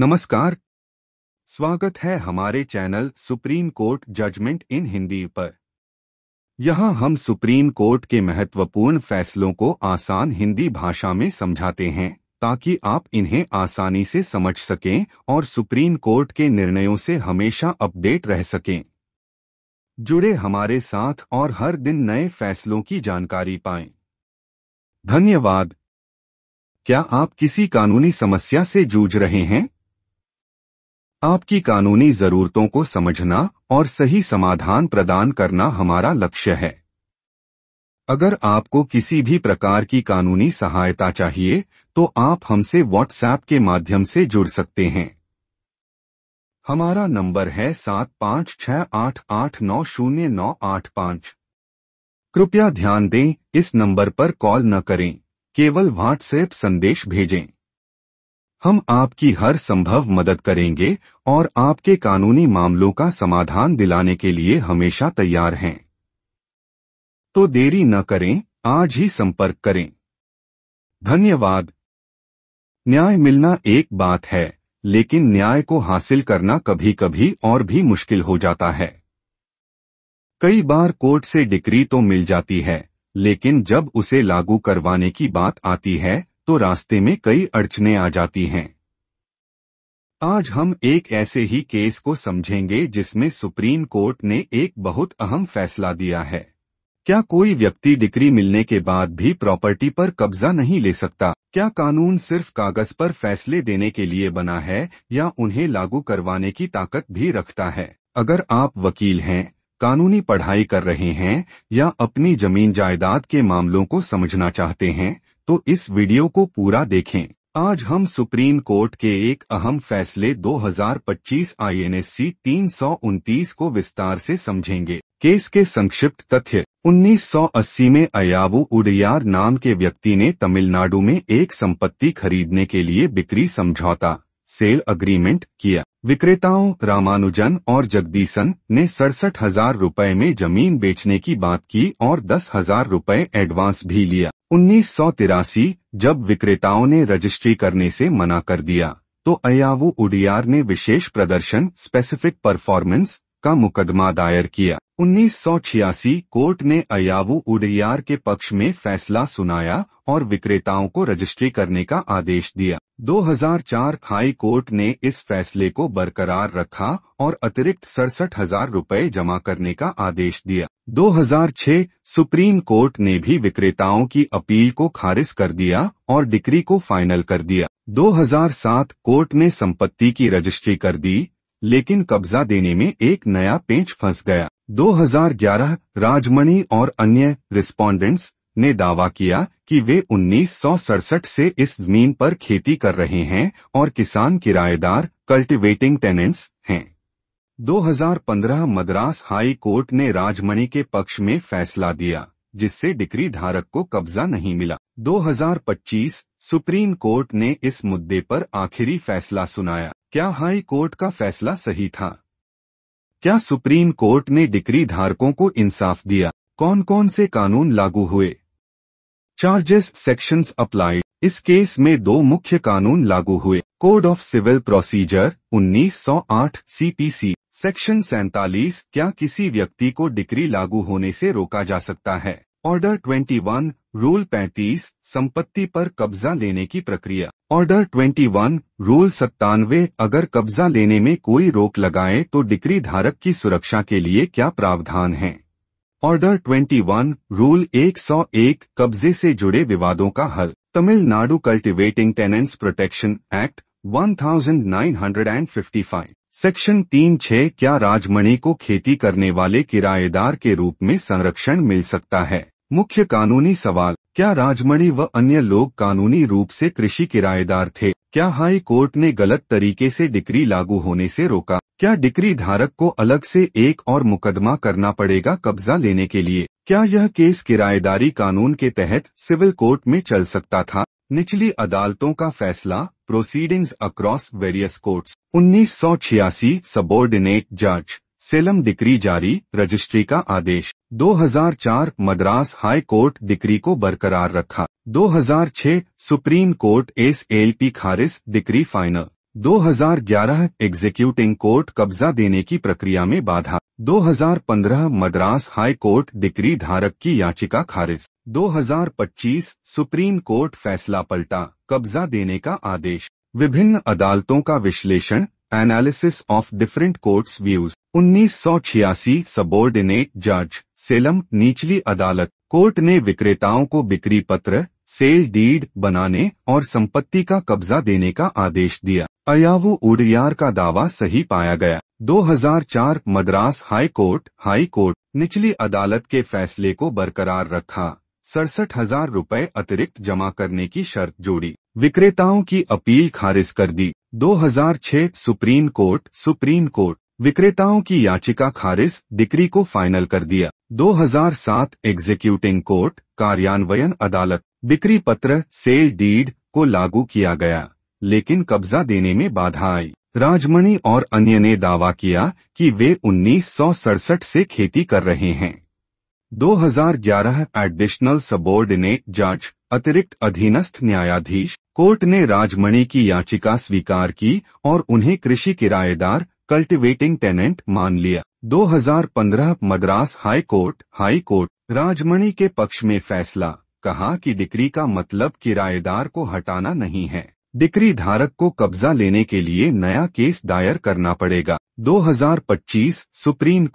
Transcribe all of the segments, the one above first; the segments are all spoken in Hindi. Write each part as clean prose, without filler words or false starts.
नमस्कार। स्वागत है हमारे चैनल सुप्रीम कोर्ट जजमेंट इन हिंदी पर। यहाँ हम सुप्रीम कोर्ट के महत्वपूर्ण फैसलों को आसान हिंदी भाषा में समझाते हैं ताकि आप इन्हें आसानी से समझ सकें और सुप्रीम कोर्ट के निर्णयों से हमेशा अपडेट रह सकें। जुड़े हमारे साथ और हर दिन नए फैसलों की जानकारी पाएं। धन्यवाद। क्या आप किसी कानूनी समस्या से जूझ रहे हैं? आपकी कानूनी जरूरतों को समझना और सही समाधान प्रदान करना हमारा लक्ष्य है। अगर आपको किसी भी प्रकार की कानूनी सहायता चाहिए तो आप हमसे व्हाट्सएप के माध्यम से जुड़ सकते हैं। हमारा नंबर है 7568890985। कृपया ध्यान दें, इस नंबर पर कॉल न करें, केवल व्हाट्सएप संदेश भेजें। हम आपकी हर संभव मदद करेंगे और आपके कानूनी मामलों का समाधान दिलाने के लिए हमेशा तैयार हैं। तो देरी न करें, आज ही संपर्क करें। धन्यवाद। न्याय मिलना एक बात है, लेकिन न्याय को हासिल करना कभी कभी और भी मुश्किल हो जाता है। कई बार कोर्ट से डिक्री तो मिल जाती है, लेकिन जब उसे लागू करवाने की बात आती है तो रास्ते में कई अड़चनें आ जाती हैं। आज हम एक ऐसे ही केस को समझेंगे जिसमें सुप्रीम कोर्ट ने एक बहुत अहम फैसला दिया है। क्या कोई व्यक्ति डिक्री मिलने के बाद भी प्रॉपर्टी पर कब्जा नहीं ले सकता? क्या कानून सिर्फ कागज पर फैसले देने के लिए बना है या उन्हें लागू करवाने की ताकत भी रखता है? अगर आप वकील हैं, कानूनी पढ़ाई कर रहे हैं या अपनी जमीन जायदाद के मामलों को समझना चाहते हैं तो इस वीडियो को पूरा देखें। आज हम सुप्रीम कोर्ट के एक अहम फैसले 2025 INSC 329 को विस्तार से समझेंगे। केस के संक्षिप्त तथ्य: 1980 में अय्यावू उडयार नाम के व्यक्ति ने तमिलनाडु में एक संपत्ति खरीदने के लिए बिक्री समझौता सेल अग्रीमेंट किया। विक्रेताओं रामानुजन और जगदीशन ने 67,000 रुपए में जमीन बेचने की बात की और 10,000 रुपए एडवांस भी लिया। 1983 जब विक्रेताओं ने रजिस्ट्री करने से मना कर दिया तो अय्यावू उडयार ने विशेष प्रदर्शन स्पेसिफिक परफॉर्मेंस का मुकदमा दायर किया। 1986 कोर्ट ने अय्यावू उडयार के पक्ष में फैसला सुनाया और विक्रेताओं को रजिस्ट्री करने का आदेश दिया। 2004 हाई कोर्ट ने इस फैसले को बरकरार रखा और अतिरिक्त 67,000 रुपए जमा करने का आदेश दिया। 2006 सुप्रीम कोर्ट ने भी विक्रेताओं की अपील को खारिज कर दिया और डिक्री को फाइनल कर दिया। 2007 कोर्ट ने संपत्ति की रजिस्ट्री कर दी, लेकिन कब्जा देने में एक नया पेंच फंस गया। 2011 राजमणि और अन्य रिस्पोंडेंट्स ने दावा किया कि वे 1967 से इस जमीन पर खेती कर रहे हैं और किसान किराएदार कल्टिवेटिंग टेनेंट्स हैं। 2015 मद्रास हाई कोर्ट ने राजमणि के पक्ष में फैसला दिया, जिससे डिक्री धारक को कब्जा नहीं मिला। 2025 सुप्रीम कोर्ट ने इस मुद्दे पर आखिरी फैसला सुनाया। क्या हाई कोर्ट का फैसला सही था? क्या सुप्रीम कोर्ट ने डिक्री धारकों को इंसाफ दिया? कौन कौन से कानून लागू हुए? Charges sections applied. इस केस में दो मुख्य कानून लागू हुए। Code of civil procedure 1908 CPC section 47। क्या किसी व्यक्ति को डिक्री लागू होने से रोका जा सकता है? ऑर्डर 21 रूल 35 संपत्ति पर कब्जा लेने की प्रक्रिया। ऑर्डर 21 रूल 97 अगर कब्जा लेने में कोई रोक लगाए तो डिक्री धारक की सुरक्षा के लिए क्या प्रावधान है? ऑर्डर 21 रूल 101 कब्जे से जुड़े विवादों का हल। Tamil Nadu cultivating tenants protection act 1955 section 36। क्या राजमणि को खेती करने वाले किराएदार के रूप में संरक्षण मिल सकता है? मुख्य कानूनी सवाल: क्या राजमणि व अन्य लोग कानूनी रूप से कृषि किराएदार थे? क्या हाई कोर्ट ने गलत तरीके से डिक्री लागू होने से रोका? क्या डिक्री धारक को अलग से एक और मुकदमा करना पड़ेगा कब्जा लेने के लिए? क्या यह केस किराएदारी कानून के तहत सिविल कोर्ट में चल सकता था? निचली अदालतों का फैसला proceedings across various courts. 1986 subordinate जज सेलम डिक्री जारी, रजिस्ट्री का आदेश। 2004 मद्रास हाई कोर्ट डिक्री को बरकरार रखा। 2006 सुप्रीम कोर्ट SLP खारिज, डिक्री फाइनल। 2011 एग्जीक्यूटिंग कोर्ट कब्जा देने की प्रक्रिया में बाधा। 2015 मद्रास हाई कोर्ट डिक्री धारक की याचिका खारिज। 2025 सुप्रीम कोर्ट फैसला पलटा, कब्जा देने का आदेश। विभिन्न अदालतों का विश्लेषण, analysis of different courts views. 1986 subordinate जज, सेलम निचली अदालत। कोर्ट ने विक्रेताओं को बिक्री पत्र, सेल डीड बनाने और संपत्ति का कब्जा देने का आदेश दिया। अयावू उडियार का दावा सही पाया गया। 2004 मद्रास हाई कोर्ट निचली अदालत के फैसले को बरकरार रखा। 67,000 रुपए अतिरिक्त जमा करने की शर्त जोड़ी। विक्रेताओं की अपील खारिज कर दी। 2006 सुप्रीम कोर्ट विक्रेताओं की याचिका खारिज, डिक्री को फाइनल कर दिया। 2007 एग्जीक्यूटिंग कोर्ट कार्यान्वयन अदालत, बिक्री पत्र सेल डीड को लागू किया गया, लेकिन कब्जा देने में बाधा आई। राजमणि और अन्य ने दावा किया कि वे 1967 से खेती कर रहे हैं। 2011 एडिशनल सबॉर्डिनेट जज, अतिरिक्त अधीनस्थ न्यायाधीश। कोर्ट ने राजमणि की याचिका स्वीकार की और उन्हें कृषि किराएदार कल्टिवेटिंग टेनेंट मान लिया। 2015 मद्रास हाई कोर्ट राजमणि के पक्ष में फैसला, कहा कि डिक्री का मतलब किराएदार को हटाना नहीं है। डिक्री धारक को कब्जा लेने के लिए नया केस दायर करना पड़ेगा। 2025 सुप्रीम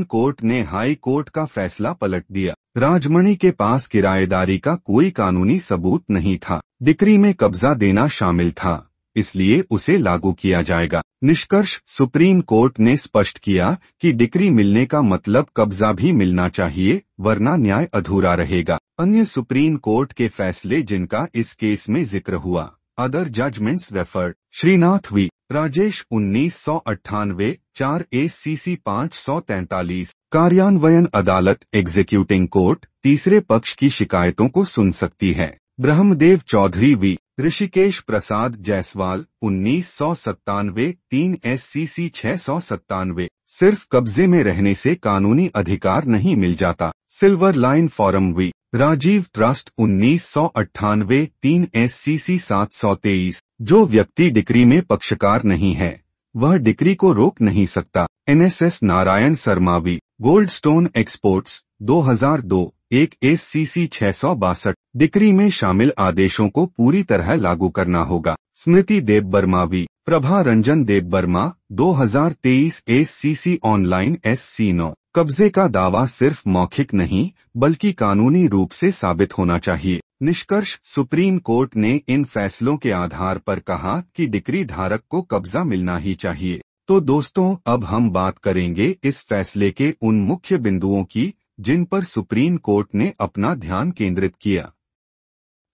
कोर्ट ने हाई कोर्ट का फैसला पलट दिया। राजमणि के पास किराएदारी का कोई कानूनी सबूत नहीं था। डिक्री में कब्जा देना शामिल था, इसलिए उसे लागू किया जाएगा। निष्कर्ष, सुप्रीम कोर्ट ने स्पष्ट किया कि डिक्री मिलने का मतलब कब्जा भी मिलना चाहिए, वरना न्याय अधूरा रहेगा। अन्य सुप्रीम कोर्ट के फैसले जिनका इस केस में जिक्र हुआ। Other judgements referred, Shrinath v Rajesh 1998 4 ACC 543। कार्यान्वयन अदालत एग्जीक्यूटिंग कोर्ट तीसरे पक्ष की शिकायतों को सुन सकती है। Brahmdev Chaudhary v Rishikesh Prasad Jaiswal 1997 3 SCC 697। सिर्फ कब्जे में रहने से कानूनी अधिकार नहीं मिल जाता। Silver line forum v Rajiv trust 1998 3 SCC 723। जो व्यक्ति डिक्री में पक्षकार नहीं है, वह डिक्री को रोक नहीं सकता। NSS Narayan Sharma v Goldstone exports 2002 1 SCC 662। Decree में शामिल आदेशों को पूरी तरह लागू करना होगा। Smriti Debbarma v Prabha Ranjan Debbarma 2023 SCC online SC 9। कब्जे का दावा सिर्फ मौखिक नहीं बल्कि कानूनी रूप से साबित होना चाहिए। निष्कर्ष, सुप्रीम कोर्ट ने इन फैसलों के आधार पर कहा कि डिक्री धारक को कब्जा मिलना ही चाहिए। तो दोस्तों, अब हम बात करेंगे इस फैसले के उन मुख्य बिंदुओं की जिन पर सुप्रीम कोर्ट ने अपना ध्यान केंद्रित किया।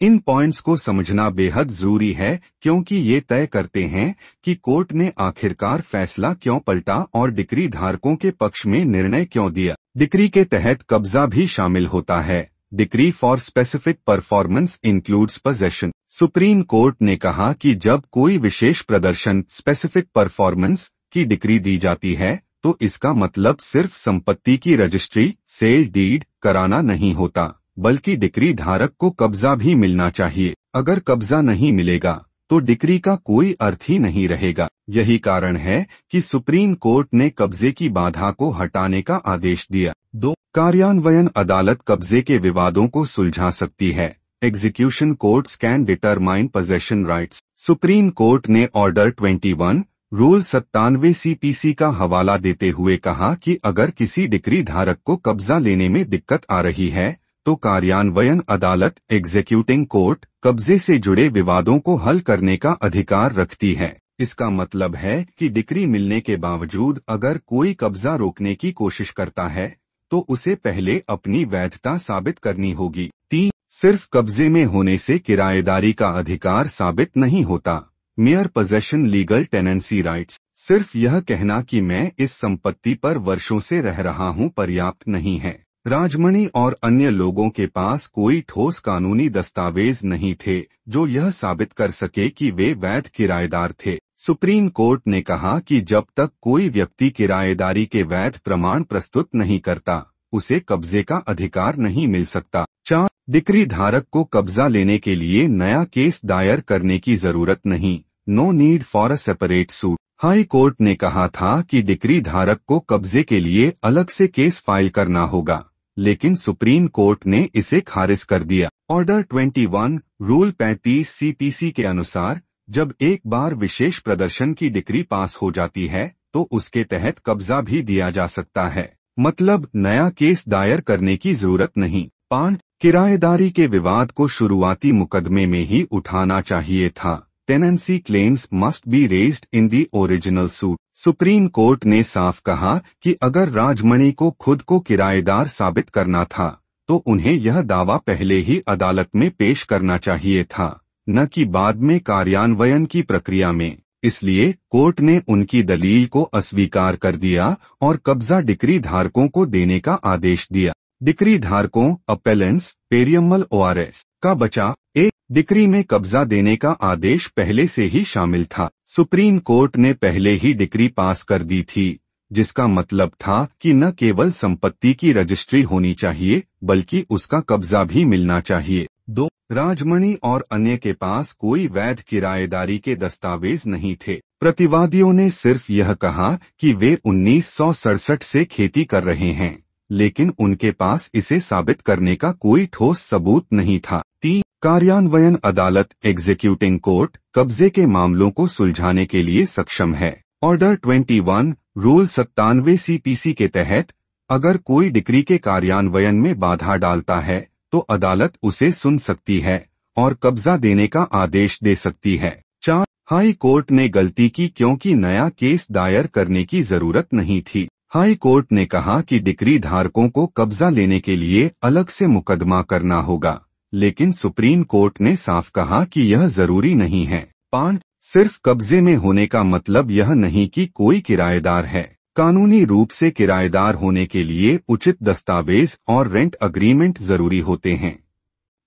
इन पॉइंट्स को समझना बेहद जरूरी है क्योंकि ये तय करते हैं कि कोर्ट ने आखिरकार फैसला क्यों पलटा और डिक्री धारकों के पक्ष में निर्णय क्यों दिया। डिक्री के तहत कब्जा भी शामिल होता है। Decree for specific performance includes possession. Supreme court ने कहा कि जब कोई विशेष प्रदर्शन स्पेसिफिक परफॉर्मेंस की डिक्री दी जाती है तो इसका मतलब सिर्फ संपत्ति की रजिस्ट्री सेल डीड कराना नहीं होता, बल्कि डिक्री धारक को कब्जा भी मिलना चाहिए। अगर कब्जा नहीं मिलेगा तो डिक्री का कोई अर्थ ही नहीं रहेगा। यही कारण है कि सुप्रीम कोर्ट ने कब्जे की बाधा को हटाने का आदेश दिया। 2. कार्यान्वयन अदालत कब्जे के विवादों को सुलझा सकती है। Execution courts can determine possession rights. Supreme court ने ऑर्डर 21 रूल 97 CPC का हवाला देते हुए कहा कि अगर किसी डिक्री धारक को कब्जा लेने में दिक्कत आ रही है तो कार्यान्वयन अदालत एग्जीक्यूटिंग कोर्ट कब्जे से जुड़े विवादों को हल करने का अधिकार रखती है। इसका मतलब है कि डिक्री मिलने के बावजूद अगर कोई कब्जा रोकने की कोशिश करता है तो उसे पहले अपनी वैधता साबित करनी होगी। 3. सिर्फ कब्जे में होने से किराएदारी का अधिकार साबित नहीं होता। Mayor possession legal tenancy rights. सिर्फ यह कहना कि मैं इस संपत्ति पर वर्षों से रह रहा हूं पर्याप्त नहीं है। राजमणि और अन्य लोगों के पास कोई ठोस कानूनी दस्तावेज नहीं थे जो यह साबित कर सके कि वे वैध किराएदार थे। सुप्रीम कोर्ट ने कहा कि जब तक कोई व्यक्ति किराएदारी के वैध प्रमाण प्रस्तुत नहीं करता, उसे कब्जे का अधिकार नहीं मिल सकता। 4. डिक्री धारक को कब्जा लेने के लिए नया केस दायर करने की जरूरत नहीं। No need for a separate suit. High court ने कहा था कि डिक्री धारक को कब्जे के लिए अलग से केस फाइल करना होगा, लेकिन सुप्रीम कोर्ट ने इसे खारिज कर दिया। ऑर्डर 21 रूल 35 सीपीसी के अनुसार जब एक बार विशेष प्रदर्शन की डिक्री पास हो जाती है तो उसके तहत कब्जा भी दिया जा सकता है, मतलब नया केस दायर करने की जरूरत नहीं। 5 किराएदारी के विवाद को शुरुआती मुकदमे में ही उठाना चाहिए था। Tenancy claims must be raised in the original suit. Supreme court ने साफ कहा कि अगर राजमणि को खुद को किराएदार साबित करना था तो उन्हें यह दावा पहले ही अदालत में पेश करना चाहिए था, न कि बाद में कार्यान्वयन की प्रक्रिया में। इसलिए कोर्ट ने उनकी दलील को अस्वीकार कर दिया और कब्जा डिक्री धारकों को देने का आदेश दिया। डिक्री धारकों अपेलेंट्स पेरियमल ओआरएस का बचाव। एक डिक्री में कब्जा देने का आदेश पहले से ही शामिल था। सुप्रीम कोर्ट ने पहले ही डिक्री पास कर दी थी, जिसका मतलब था कि न केवल संपत्ति की रजिस्ट्री होनी चाहिए बल्कि उसका कब्जा भी मिलना चाहिए। 2 राजमणि और अन्य के पास कोई वैध किराएदारी के दस्तावेज नहीं थे। प्रतिवादियों ने सिर्फ यह कहा कि वे 1967 से खेती कर रहे हैं, लेकिन उनके पास इसे साबित करने का कोई ठोस सबूत नहीं था। 3 कार्यान्वयन अदालत एग्जीक्यूटिंग कोर्ट कब्जे के मामलों को सुलझाने के लिए सक्षम है। ऑर्डर 21 रूल 97 सीपीसी के तहत अगर कोई डिक्री के कार्यान्वयन में बाधा डालता है तो अदालत उसे सुन सकती है और कब्जा देने का आदेश दे सकती है। 4 हाई कोर्ट ने गलती की क्योंकि नया केस दायर करने की जरूरत नहीं थी। हाई कोर्ट ने कहा कि डिक्री धारकों को कब्जा लेने के लिए अलग से मुकदमा करना होगा, लेकिन सुप्रीम कोर्ट ने साफ कहा कि यह जरूरी नहीं है। 5 सिर्फ कब्जे में होने का मतलब यह नहीं कि कोई किराएदार है। कानूनी रूप से किराएदार होने के लिए उचित दस्तावेज और रेंट अग्रीमेंट जरूरी होते हैं।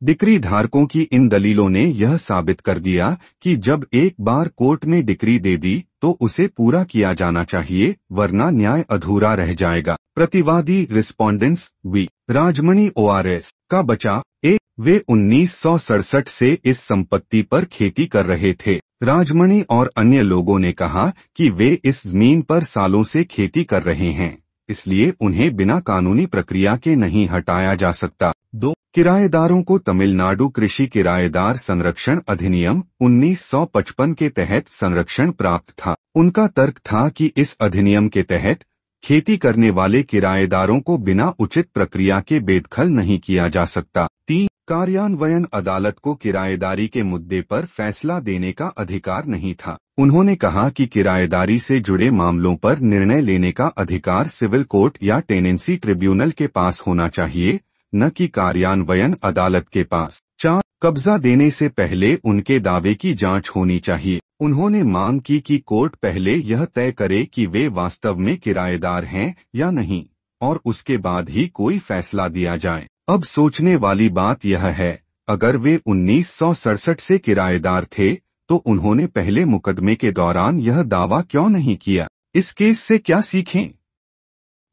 डिक्री धारकों की इन दलीलों ने यह साबित कर दिया कि जब एक बार कोर्ट ने डिक्री दे दी तो उसे पूरा किया जाना चाहिए, वरना न्याय अधूरा रह जाएगा। प्रतिवादी रिस्पोंडेंट्स वी राजमणि ओआरएस का बचाव। 1 वे 1967 से इस संपत्ति पर खेती कर रहे थे। राजमणि और अन्य लोगों ने कहा कि वे इस जमीन पर सालों से खेती कर रहे हैं, इसलिए उन्हें बिना कानूनी प्रक्रिया के नहीं हटाया जा सकता। 2 किराएदारों को तमिलनाडु कृषि किराएदार संरक्षण अधिनियम 1955 के तहत संरक्षण प्राप्त था। उनका तर्क था कि इस अधिनियम के तहत खेती करने वाले किराएदारों को बिना उचित प्रक्रिया के बेदखल नहीं किया जा सकता। 3 कार्यान्वयन अदालत को किराएदारी के मुद्दे पर फैसला देने का अधिकार नहीं था। उन्होंने कहा कि किराएदारी से जुड़े मामलों पर निर्णय लेने का अधिकार सिविल कोर्ट या टेनेंसी ट्रिब्यूनल के पास होना चाहिए, न कि कार्यान्वयन अदालत के पास। 4 कब्जा देने से पहले उनके दावे की जांच होनी चाहिए। उन्होंने मांग की कि कोर्ट पहले यह तय करे कि वे वास्तव में किराएदार हैं या नहीं, और उसके बाद ही कोई फैसला दिया जाए। अब सोचने वाली बात यह है, अगर वे 1967 से किराएदार थे तो उन्होंने पहले मुकदमे के दौरान यह दावा क्यों नहीं किया? इस केस से क्या सीखें?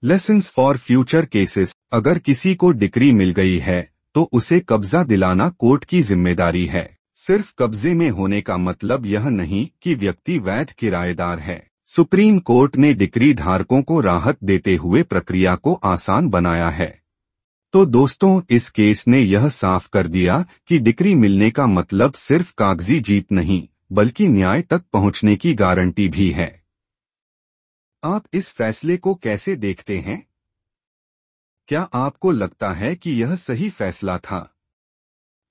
Lessons for future cases. अगर किसी को डिक्री मिल गई है तो उसे कब्जा दिलाना कोर्ट की जिम्मेदारी है। सिर्फ कब्जे में होने का मतलब यह नहीं कि व्यक्ति वैध किराएदार है। सुप्रीम कोर्ट ने डिक्री धारकों को राहत देते हुए प्रक्रिया को आसान बनाया है। तो दोस्तों, इस केस ने यह साफ कर दिया कि डिक्री मिलने का मतलब सिर्फ कागजी जीत नहीं, बल्कि न्याय तक पहुंचने की गारंटी भी है। आप इस फैसले को कैसे देखते हैं? क्या आपको लगता है कि यह सही फैसला था?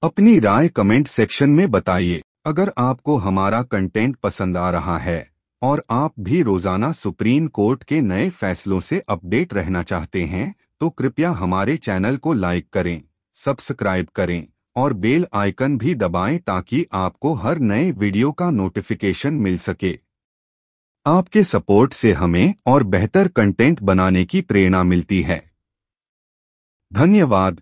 अपनी राय कमेंट सेक्शन में बताइए। अगर आपको हमारा कंटेंट पसंद आ रहा है और आप भी रोजाना सुप्रीम कोर्ट के नए फैसलों से अपडेट रहना चाहते हैं तो कृपया हमारे चैनल को लाइक करें, सब्सक्राइब करें और बेल आइकन भी दबाएं ताकि आपको हर नए वीडियो का नोटिफिकेशन मिल सके। आपके सपोर्ट से हमें और बेहतर कंटेंट बनाने की प्रेरणा मिलती है। धन्यवाद।